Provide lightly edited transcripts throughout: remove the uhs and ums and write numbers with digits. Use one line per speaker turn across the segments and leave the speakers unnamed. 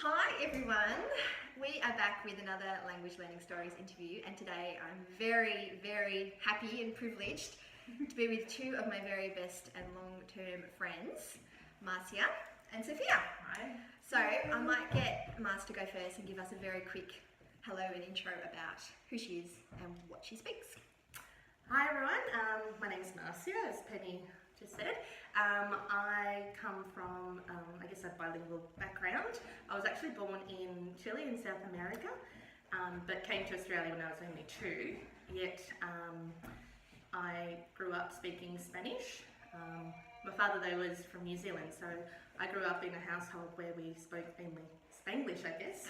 Hi everyone, we are back with another Language Learning Stories interview, and today I'm very happy and privileged to be with two of my very best and long-term friends, Marcia and Sophia.
Hi.
So I might get Marcia to go first and give us a very quick hello and intro about who she is and what she speaks.
Hi everyone, my name is Marcia, as Penny just said. I come from, a bilingual background. I was actually born in Chile in South America, but came to Australia when I was only 2. Yet I grew up speaking Spanish. My father though was from New Zealand, so I grew up in a household where we spoke mainly Spanglish, I guess,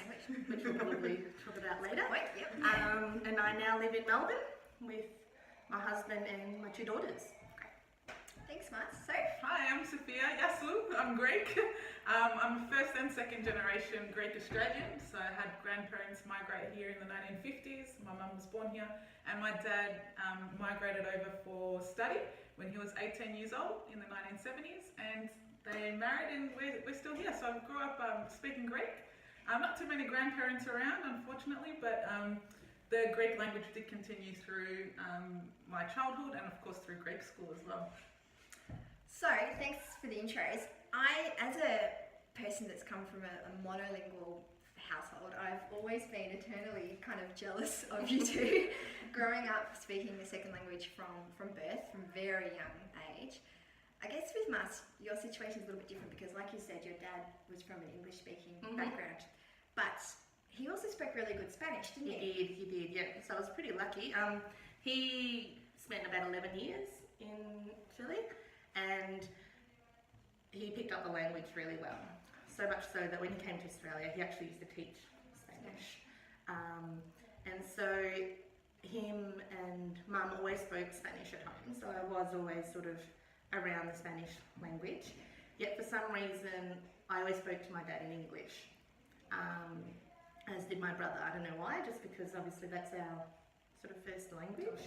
which we'll probably talk about later.
Yep.
And I now live in Melbourne with my husband and my 2 daughters.
Thanks, Marcia. So,
Hi, I'm Sophia Yasu. I'm Greek. I'm a first and second generation Greek Australian. So I had grandparents migrate here in the 1950s. My mum was born here, and my dad migrated over for study when he was 18 years old in the 1970s. And they married, and we're still here. So I grew up speaking Greek. Not too many grandparents around, unfortunately, but the Greek language did continue through my childhood and, of course, through Greek school as well.
So, thanks for the intros. As a person that's come from a monolingual household, I've always been eternally kind of jealous of you two, growing up speaking the second language from birth, from very young age. I guess with Mas, your situation is a little bit different because, like you said, your dad was from an English-speaking background, but he also spoke really good Spanish, didn't he?
He did, yeah. So I was pretty lucky. He spent about 11 years in Chile, and he picked up the language really well. So much so that when he came to Australia, he actually used to teach Spanish. And so him and Mum always spoke Spanish at home, so I was always sort of around the Spanish language. Yet for some reason, I always spoke to my dad in English, as did my brother. I don't know why, just because obviously that's our sort of first language.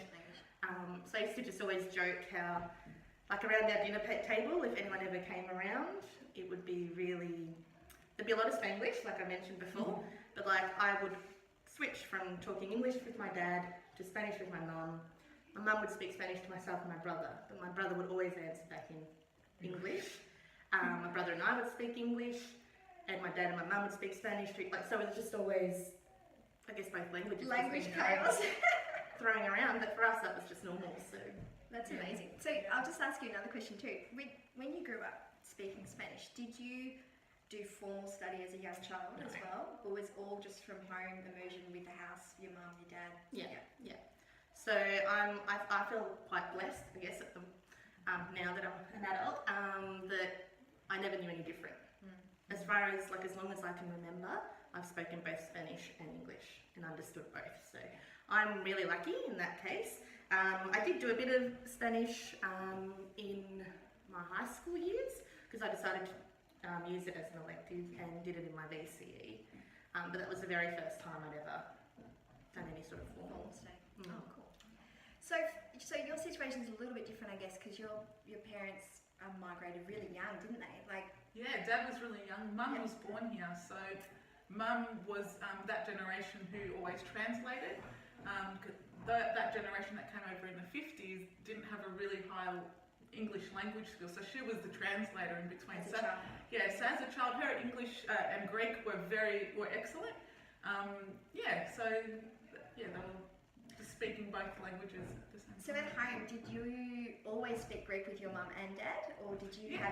So I used to just always joke how, like around our dinner table, if anyone ever came around, it would be there'd be a lot of Spanglish, like I mentioned before, but like I would switch from talking English with my dad to Spanish with my mum. My mum would speak Spanish to myself and my brother, but my brother would always answer back in English. My brother and I would speak English, and my dad and my mum would speak Spanish. So it was just always, I guess, both languages.
Language chaos.
Throwing around, but for us that was just normal, so.
That's amazing. So I'll just ask you another question too. When you grew up speaking Spanish, did you do formal study as a young child as well? Or was all just from home, immersion with the house, your mum, your dad?
Yeah. So I feel quite blessed, I guess, now that I'm an adult, that I never knew any different. As far as, as long as I can remember, I've spoken both Spanish and English and understood both. So I'm really lucky in that case. I did do a bit of Spanish in my high school years because I decided to use it as an elective and did it in my VCE. But that was the very first time I'd ever done any sort of formal
study. Oh, cool. So your situation is a little bit different, I guess, because your parents migrated really young, didn't they?
Yeah, Dad was really young. Mum was born here, so Mum was that generation who always translated. That generation that came over in the 50s didn't have a really high English language skill, so she was the translator in between. So as a child, her English and Greek were excellent. They were just speaking both languages at the same time.
So at home, did you always speak Greek with your mum and dad, or did you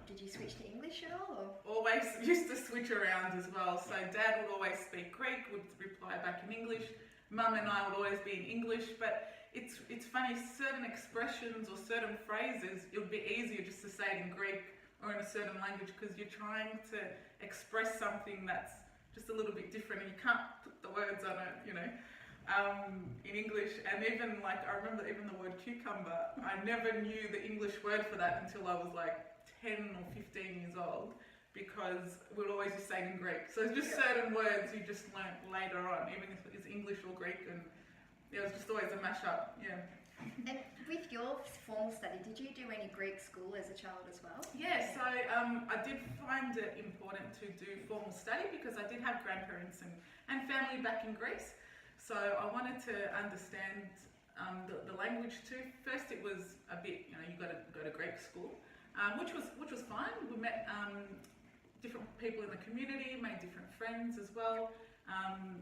did you switch to English at all? Or?
Always used to switch around as well. So Dad would always speak Greek, would reply back in English. Mum and I would always be in English, but it's funny, certain expressions or certain phrases, it would be easier just to say it in Greek or in a certain language because you're trying to express something that's just a little bit different and you can't put the words on it, in English. And even I remember even the word cucumber, I never knew the English word for that until I was 10 or 15 years old, because we'd always just say it in Greek. So it's just certain words you just learnt later on, even if it's English or Greek, and it was just always a mash-up, yeah.
And with your formal study, did you do any Greek school as a child as well?
Yeah, so I did find it important to do formal study because I did have grandparents and family back in Greece. So I wanted to understand the language too. First, it was a bit, you got to go to Greek school, which was fine. We met different people in the community, made different friends as well.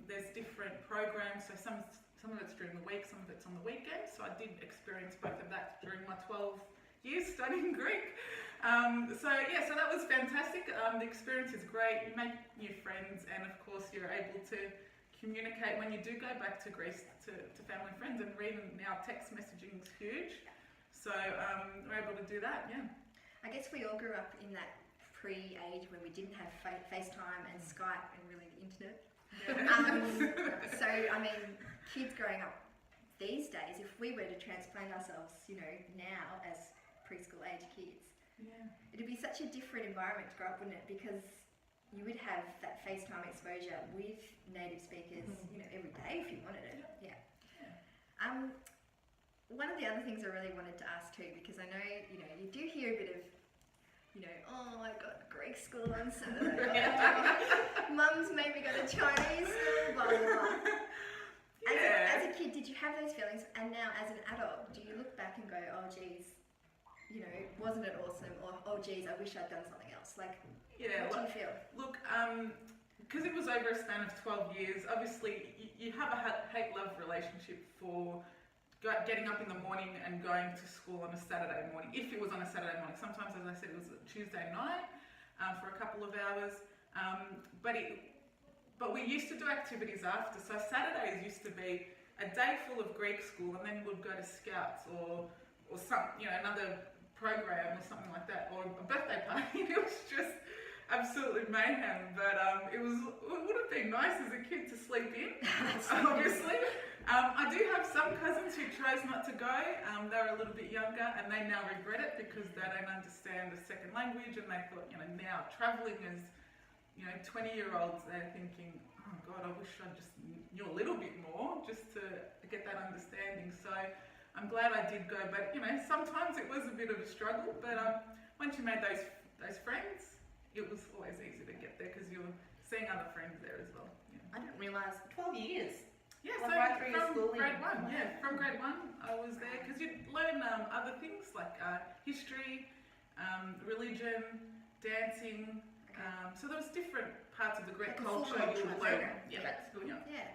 There's different programs, so some of it's during the week, some of it's on the weekend. So I did experience both of that during my 12 years studying Greek. So that was fantastic. The experience is great. You make new friends, and of course you're able to communicate when you do go back to Greece to family and friends. And even now text messaging is huge. So we're able to do that, yeah.
I guess we all grew up in that pre-age when we didn't have FaceTime and Skype and really the internet. So, I mean, kids growing up these days, if we were to transplant ourselves, now as preschool age kids, it'd be such a different environment to grow up, wouldn't it? Because you would have that FaceTime exposure with native speakers, every day if you wanted it. Yeah. One of the other things I really wanted to ask too, because I know, you do hear a bit of, oh, I got Greek school on Saturday. Mum's made me go to Chinese school, blah, blah, blah. As a kid, did you have those feelings? And now as an adult, do you look back and go, oh, geez, wasn't it awesome? Or, oh, geez, I wish I'd done something else. Like, what do you feel?
Look, because it was over a span of 12 years, obviously you have a hate-love relationship for getting up in the morning and going to school on a Saturday morning, if it was on a Saturday morning. Sometimes, as I said, it was a Tuesday night for a couple of hours. But we used to do activities after. So Saturdays used to be a day full of Greek school, and then we'd go to Scouts or some, another program or something like that, or a birthday party. It was just absolutely mayhem. But it would have been nice as a kid to sleep in, obviously. I do have some cousins who chose not to go. They're a little bit younger, and they now regret it because they don't understand the second language, and they thought, now travelling as, 20-year-olds, they're thinking, oh God, I wish I just knew a little bit more just to get that understanding. So I'm glad I did go, but sometimes it was a bit of a struggle. But once you made those friends, it was always easy to get there because you were seeing other friends there as well. Yeah.
I didn't realise 12 years.
Yeah,
so
right
through your
from
schooling.
grade 1, from grade 1 I was there because you'd learn other things like history, religion, dancing. So there was different parts of the Greek
Like a
culture
full
you would
culture
learn.
program.
Yeah, that's good. Yeah.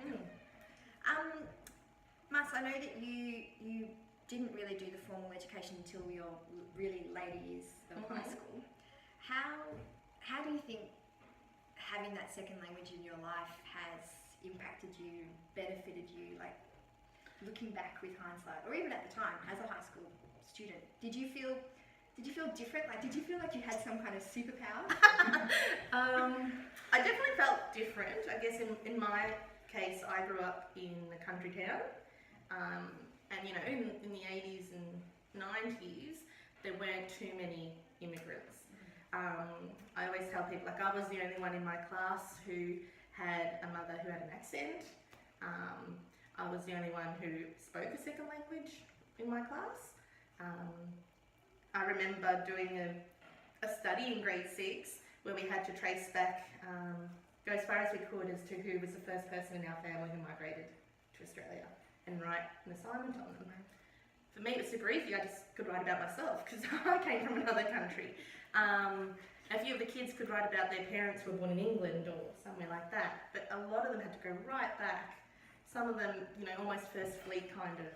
Marcia, I know that you didn't really do the formal education until your really later years of high school. How do you think having that second language in your life has impacted you, benefited you, like looking back with hindsight, or even at the time as a high school student? Did you feel different? Like, did you feel like you had some kind of superpower?
I definitely felt different. I guess in my case, I grew up in a country town, and in the 80s and 90s, there weren't too many immigrants. I always tell people, like, I was the only one in my class who had a mother who had an accent. I was the only one who spoke a second language in my class. I remember doing a study in grade 6 where we had to trace back, go as far as we could as to who was the first person in our family who migrated to Australia and write an assignment on them. For me, it was super easy. I just could write about myself because I came from another country. A few of the kids could write about their parents who were born in England or somewhere like that, but a lot of them had to go right back. Some of them, almost first fleet kind of.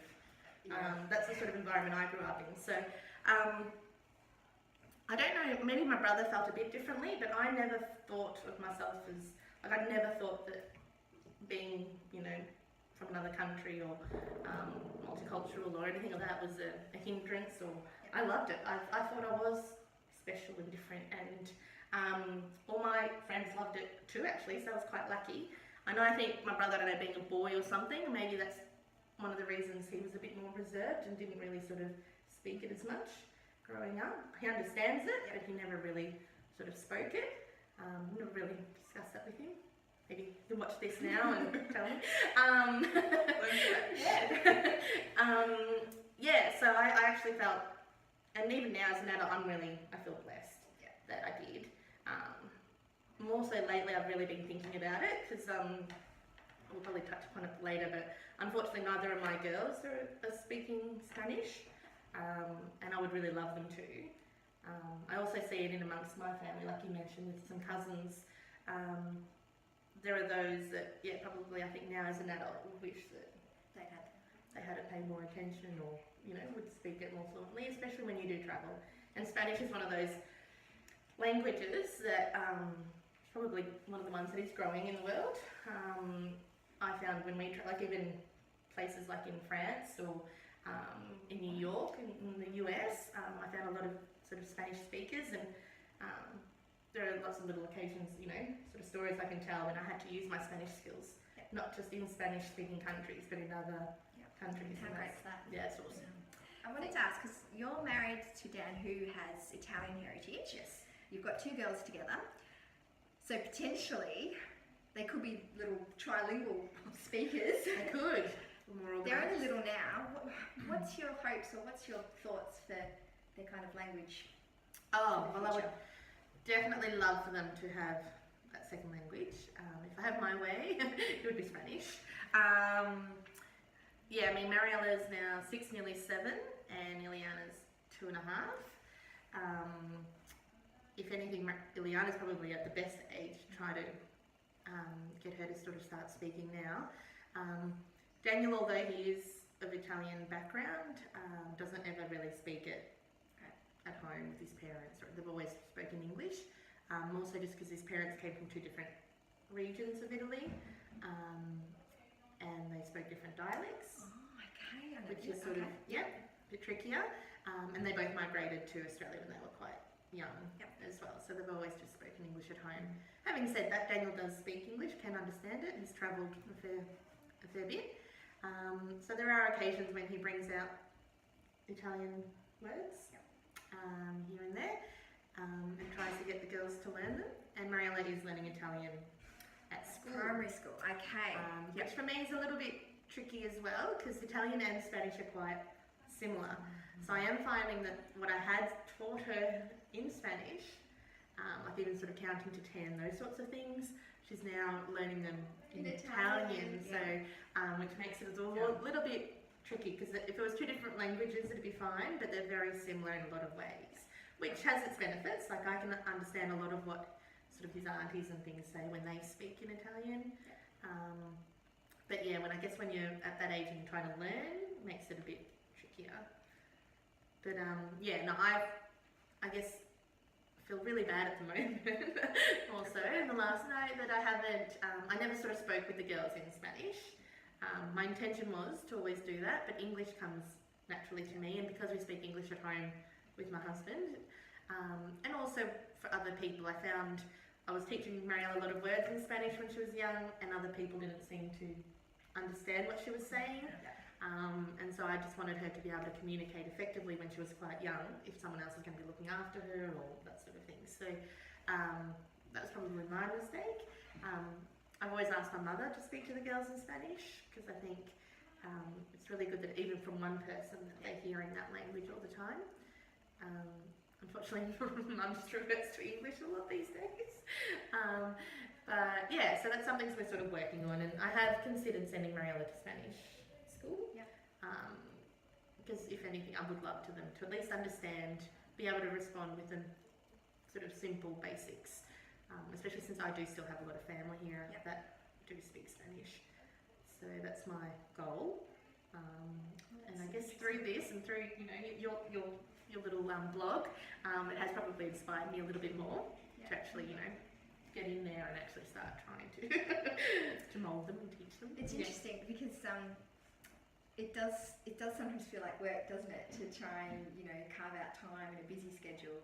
That's the sort of environment I grew up in. So I don't know, maybe my brother felt a bit differently, but I never thought of myself as, I never thought that being, from another country or multicultural or anything like that was a hindrance, or I loved it. I thought I was special and different, and all my friends loved it too, actually, so I was quite lucky. I think my brother, I don't know, being a boy or something, maybe that's one of the reasons he was a bit more reserved and didn't really sort of speak it as much growing up. He understands it, but he never really sort of spoke it. Never really discussed that with him. Maybe you can watch this now and tell me. yeah, so I actually felt, and even now as an adult, I feel blessed that I did. More so lately, I've really been thinking about it because we'll probably touch upon it later, but unfortunately neither of my girls are speaking Spanish, and I would really love them to. I also see it in amongst my family, like you mentioned, with some cousins. There are those that, probably I think now as an adult would wish that they had to pay more attention or, would speak it more fluently, especially when you do travel. And Spanish is one of those languages that probably one of the ones that is growing in the world. I found when we like even places like in France or in New York, in the US, I found a lot of sort of Spanish speakers, and there are lots of little occasions, sort of stories I can tell when I had to use my Spanish skills, not just in Spanish-speaking countries, but in other countries.
How great is that?
Yeah, it's awesome.
I wanted to ask, because you're married to Dan, who has Italian heritage.
Yes.
You've got two girls together, so potentially they could be little trilingual speakers.
They could.
They're only little now. What's your hopes or what's your thoughts for their kind of language?
Oh, well, I would definitely love for them to have that second language. If I have my way, it would be Spanish. Yeah, I mean, Mariella's now 6, nearly 7, and Ileana's 2.5. If anything, Ileana's probably at the best age to try to get her to sort of start speaking now. Daniel, although he is of Italian background, doesn't ever really speak it at home with his parents. They've always spoken English, also just because his parents came from 2 different regions of Italy, and they spoke different dialects.
Oh, okay.
Which is sort of, a bit trickier. And they both migrated to Australia when they were quite young as well. So they've always just spoken English at home. Having said that, Daniel does speak English, can understand it. He's travelled a fair bit. So there are occasions when he brings out Italian words here and there, and tries to get the girls to learn them. And Mariella is learning Italian at school.
Primary school, okay.
Which for me is a little bit tricky as well, because Italian and Spanish are quite similar. So I am finding that what I had taught her in Spanish, like even sort of counting to 10, those sorts of things, she's now learning them in Italian. So which makes it a little bit tricky, because if it was 2 different languages it'd be fine, but they're very similar in a lot of ways, which has its benefits. Like I can understand a lot of what sort of his aunties and things say when they speak in Italian. But yeah, when you're at that age and you're trying to learn, it makes it a bit trickier. But I guess feel really bad at the moment. Also, in the last night that I haven't, I never sort of spoke with the girls in Spanish. My intention was to always do that, but English comes naturally to me, and because we speak English at home with my husband, and also for other people, I found I was teaching Mariella a lot of words in Spanish when she was young, and other people didn't seem to understand what she was saying. And so I just wanted her to be able to communicate effectively when she was quite young, if someone else was going to be looking after her or that sort of thing. So that was probably my mistake. I've always asked my mother to speak to the girls in Spanish, because I think it's really good that even from one person that they're hearing that language all the time. Unfortunately, Mum just reverts to English a lot these days. But yeah, so that's something we're sort of working on, and I have considered sending Mariella to Spanish school. Because if anything, I would love to them to at least understand, be able to respond with the sort of simple basics, especially since I do still have a lot of family here that do speak Spanish. So that's my goal. And I guess through this and through your little blog, it has probably inspired me a little bit more to actually get in there and actually start trying to to mould them and teach them.
It's interesting because it does sometimes feel like work, doesn't it, to try and carve out time in a busy schedule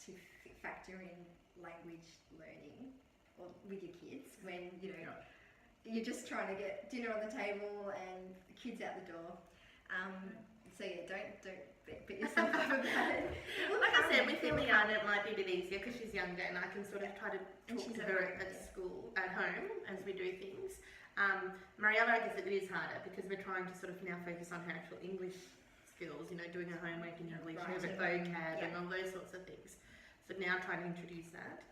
to factor in language learning or with your kids when you're just trying to get dinner on the table and the kids out the door. So yeah, don't beat yourself up about it.
Like I said, with Ileana it might be a bit easier because she's younger, and I can sort of try to talk to her at school, at home, as we do things. Mariella, I guess it is harder because we're trying to sort of now focus on her actual English skills, you know, doing her homework in English, her
Writing.
vocab and all those sorts of things. So now trying to introduce that.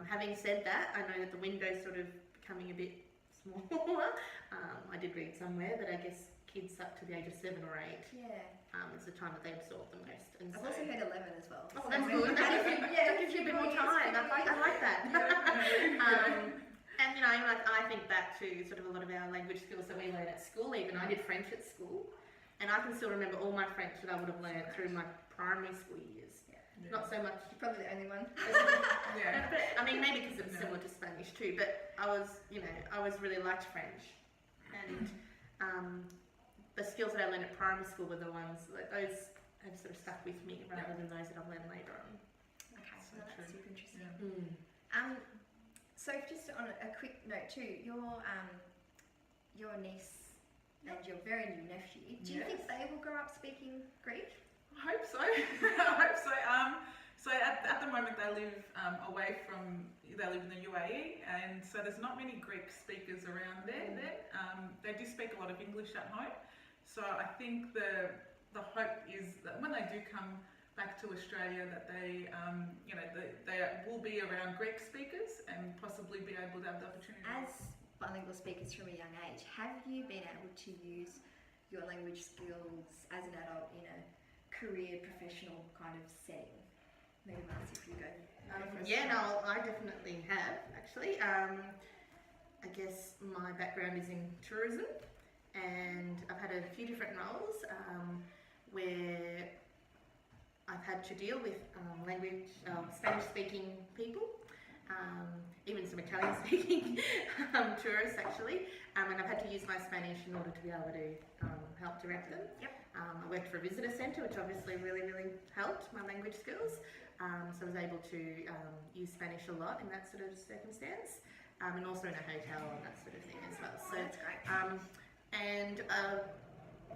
Having said that, I know that the window's sort of becoming a bit smaller. I did read somewhere that I guess kids up to the age of 7 or 8 is the time that they absorb the most. And
I've also heard 11 as well.
Oh, that's good. That gives you a bit more time. I like that. And you know, like I think back to sort of a lot of our language skills that we learn at school. Even I did French at school, and I can still remember all my French that I would have learned through my primary school years. Not so much.
You're probably the only one.
But I mean, maybe because it's similar to Spanish too. But I was really liked French, and the skills that I learned at primary school were the ones that those have sort of stuck with me rather than those that I've learned later on.
Okay, so that's super interesting. So just on a quick note too, your niece and your very new nephew, do you think they will grow up speaking Greek?
I hope so. I hope so. So at the moment they live they live in the UAE, and so there's not many Greek speakers around there. They do speak a lot of English at home. So I think the hope is that when they do come back to Australia, that they will be around Greek speakers and possibly be able to have the opportunity.
As bilingual speakers from a young age, have you been able to use your language skills as an adult in a career, professional kind of setting? Maybe Marcia, if you go.
I definitely have actually. I guess my background is in tourism, and I've had a few different roles where I've had to deal with Spanish-speaking people, even some Italian-speaking tourists actually, and I've had to use my Spanish in order to be able to help direct them. I worked for a visitor centre, which obviously really, really helped my language skills, so I was able to use Spanish a lot in that sort of circumstance, and also in a hotel and that sort of thing as well. So
that's great.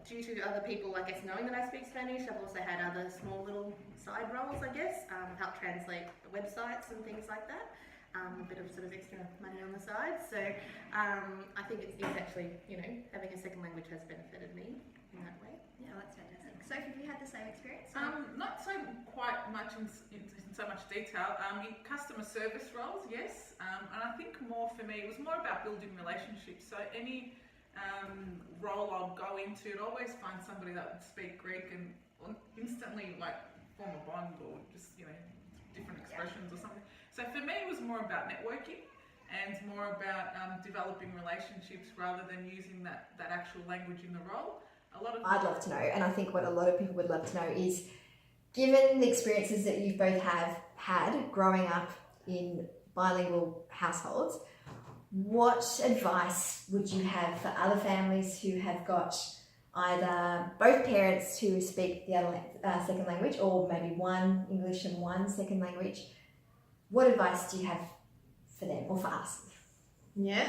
Due to other people, I guess, knowing that I speak Spanish, I've also had other small little side roles, I guess, help translate websites and things like that. A bit of sort of extra money on the side. So I think it's actually, you know, having a second language has benefited me in that way.
Yeah, that's fantastic. Sophie, have you had the same experience?
Not so quite much in so much detail. In customer service roles, yes. And I think more for me, it was more about building relationships. So any role I'd go into, I'd always find somebody that would speak Greek and instantly like form a bond or just, you know, different expressions or something. So for me it was more about networking and more about developing relationships rather than using that actual language in the role.
I'd love to know, and I think what a lot of people would love to know is, given the experiences that you both have had growing up in bilingual households, what advice would you have for other families who have got either both parents who speak the other second language, or maybe one English and one second language? What advice do you have for them or for us?
Yeah.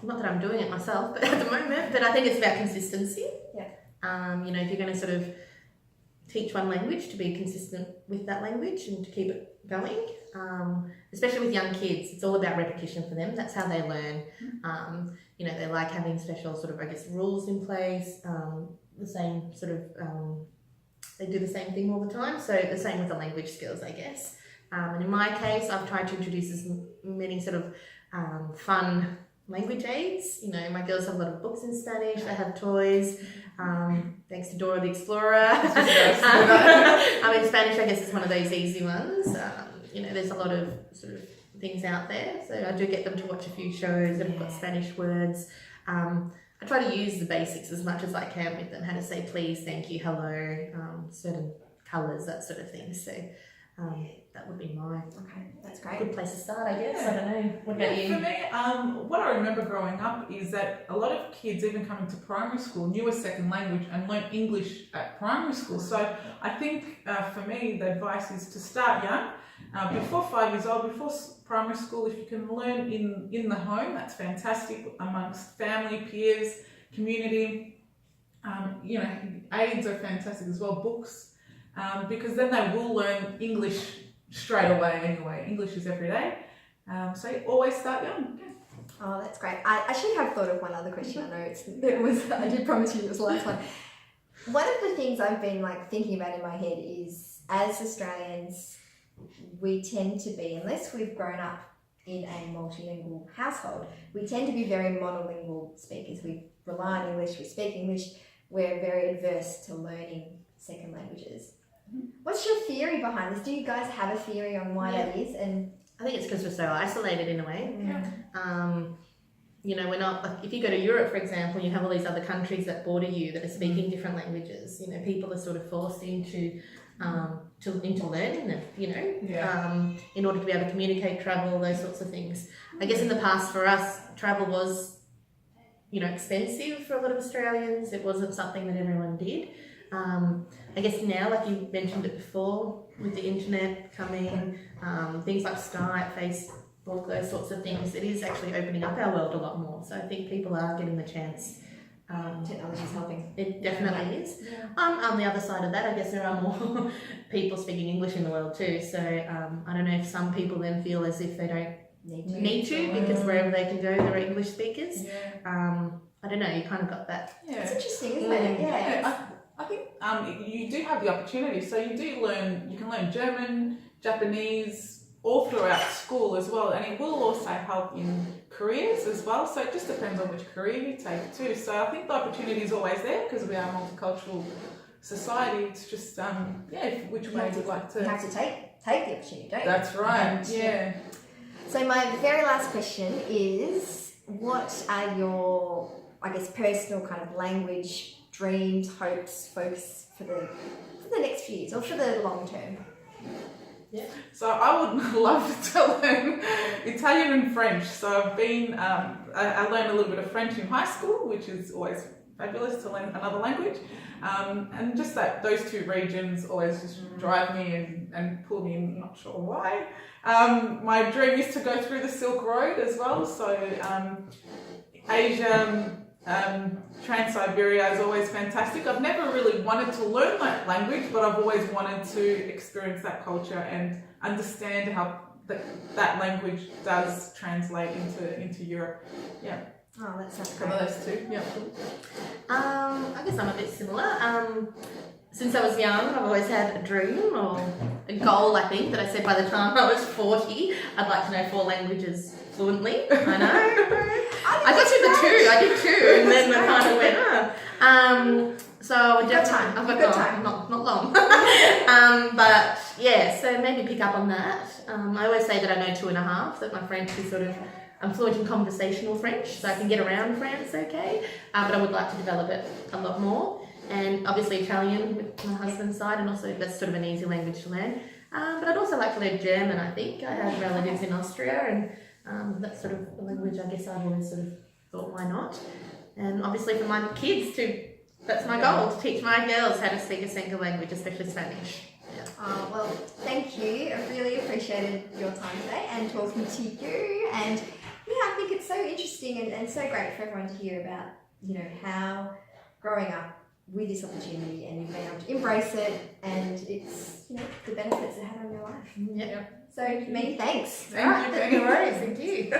Not that I'm doing it myself, but at the moment, but I think it's about consistency. You know, if you're going to sort of teach one language, to be consistent with that language and to keep it going. Especially with young kids, it's all about repetition for them. That's how they learn. You know, they like having special sort of, I guess, rules in place. The same sort of, they do the same thing all the time. So the same with the language skills, I guess. And in my case, I've tried to introduce as many sort of fun language aids. You know, my girls have a lot of books in Spanish. They have toys. Thanks to Dora the Explorer. I mean, Spanish, I guess, is one of those easy ones. You know, there's a lot of sort of things out there. So I do get them to watch a few shows that have got Spanish words. I try to use the basics as much as I can with them. How to say please, thank you, hello, certain colours, that sort of thing. So that would be my
that's great.
Good place to start, I guess. I don't know. What about you?
For me, what I remember growing up is that a lot of kids, even coming to primary school, knew a second language and learnt English at primary school. So I think for me, the advice is to start young. Before 5 years old, before primary school, if you can learn in the home, that's fantastic, amongst family, peers, community. You know, aids are fantastic as well, books, because then they will learn English straight away anyway. English is every day. So always start young.
Oh, that's great. I should have thought of one other question. I know I did promise you it was the last one. One of the things I've been like thinking about in my head is, as Australians, we tend to be, unless we've grown up in a multilingual household, we tend to be very monolingual speakers. We rely on English, we speak English, we're very adverse to learning second languages. What's your theory behind this? Do you guys have a theory on why that is? And
I think it's because we're so isolated in a way.
Yeah.
You know, we're not, like, if you go to Europe, for example, you have all these other countries that border you that are speaking different languages. You know, people are sort of forced into learning them, you know, in order to be able to communicate, travel, those sorts of things. I guess in the past for us, travel was, you know, expensive for a lot of Australians. It wasn't something that everyone did. I guess now, like you mentioned it before, with the internet coming, things like Skype, Facebook, those sorts of things, it is actually opening up our world a lot more. So I think people are getting the chance.
technology's helping.
It definitely is. On the other side of that, I guess there are more people speaking English in the world too. So I don't know if some people then feel as if they don't need to because wherever they can go, they're English speakers. I don't know. You kind of got that.
It's interesting, isn't it?
I think you do have the opportunity. So you can learn German, Japanese, all throughout school as well, and it will also help in careers as well. So it just depends on which career you take too. So I think the opportunity is always there because we are a multicultural society. It's just which way you'd like to.
You have to take the opportunity, don't you?
That's right.
So my very last question is, what are your, I guess, personal kind of language dreams, hopes, focus for the next few years or for the long term?
So I would love to learn Italian and French. So I've been, I learned a little bit of French in high school, which is always fabulous to learn another language. And just those two regions always just drive me and pull me in, not sure why. My dream is to go through the Silk Road as well. So Asia, Trans-Siberia is always fantastic. I've never really wanted to learn that language, but I've always wanted to experience that culture and understand how that language does translate into Europe. Yeah.
Oh, that sounds
Some
great.
of those two. Yeah.
I guess I'm a bit similar. Since I was young, I've always had a dream or a goal, I think, that I said by the time I was 40, I'd like to know 4 languages fluently. I know. I got through the 2. I did 2, and then I kind of went, So I've got time. Not long. But yeah, so maybe pick up on that. I always say that I know 2.5. That my French is sort of, I'm fluent in conversational French, so I can get around France okay. But I would like to develop it a lot more. And obviously Italian with my husband's side, and also that's sort of an easy language to learn. But I'd also like to learn German. I think I have relatives in Austria, and that's sort of a language I guess I've always sort of thought, why not? And obviously for my kids too, that's my goal, to teach my girls how to speak a second language, especially Spanish.
Well, thank you. I really appreciated your time today and talking to you. And I think it's so interesting and so great for everyone to hear about, how growing up with this opportunity and you've been able to embrace it, and it's, the benefits it had on your life.
Yep.
So many thanks.
Thank you.
No worries, thank you.